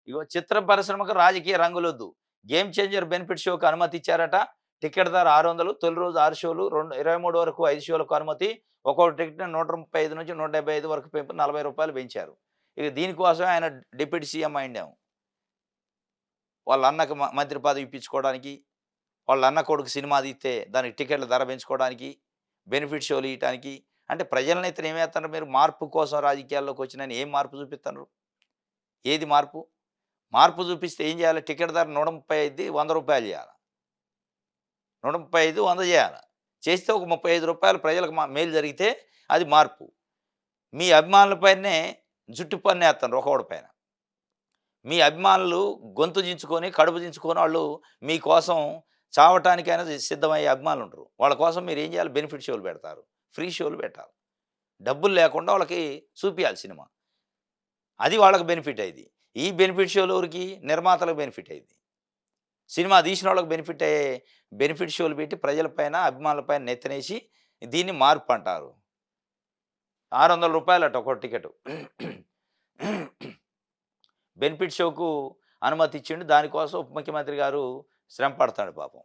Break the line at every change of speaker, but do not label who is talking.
ఇగో చిత్రం పరిశ్రమకు రాజకీయ రంగులొద్దు. గేమ్ చేంజర్ బెనిఫిట్ షోకి అనుమతి ఇచ్చారట. టికెట్ ధర 600 తొలి రోజు 6 షోలు 23 వరకు 5 షోలకు అనుమతి. ఒక్కొక్క టికెట్ 135 నుంచి 175 వరకు పెంపు రూ. 40 పెంచారు. ఇక దీనికోసమే ఆయన డిప్యూటీ సీఎం అయిండేమో. వాళ్ళ అన్నకి మంత్రి పదవి ఇప్పించుకోవడానికి, వాళ్ళ అన్న కొడుకు సినిమా తీస్తే దానికి టికెట్ల ధర పెంచుకోవడానికి, బెనిఫిట్ షోలు ఇయటానికి. అంటే ప్రజలనైతే ఏమేత్తన్నారు మీరు మార్పు కోసం రాజకీయాల్లోకొచ్చినని ఏం మార్పు చూపిత్తన్నారు? ఏది మార్పు? మార్పు చూపిస్తే ఏం చేయాలి? టికెట్ ధర 130 అయ్యిద్ది రూ. 100 చేయాల. 135, 100 చేయాల. చేస్తే ఒక రూ. 35 ప్రజలకు మేలు జరిగితే అది మార్పు. మీ అభిమానుల పైనే జుట్టు పన్నేత్తన్నారు ఒక్కోడి పైన. మీ అభిమానులు గొంతు చించుకొని, కడుపు చించుకొని ఆళ్ళు మీకోసం చావటానికైనా సిద్ధమయ్యే అభిమానులుంటరు. వాళ్ళ కోసం మీరేం చేయాలి? బెనిఫిట్ షోలు పెడతారు. ఫ్రీ షోలు పెట్టాలి. డబ్బులు లేకుండా వాళ్ళకి చూపియాలి సినిమా. అది వాళ్ళకి బెనిఫిట్ అయ్యిద్ది. ఈ బెనిఫిట్ షోలు ఎవరికి? నిర్మాతలకు బెనిఫిట్ అయ్యిద్ది. సినిమా తీసినోళ్ళకి బెనిఫిట్ అయ్యే బెనిఫిట్ షోలు పెట్టి ప్రజల పైన, అభిమానుల పైన నెత్తనేసి దీన్ని మార్పంటారు. రూ. 600 అట ఒక్కో టికెటు. బెనిఫిట్ షోకు అనుమతి ఇచ్చిండు. దానికోసం ఉప ముఖ్యమంత్రి గారు శ్రమ పడతాడు పాపం.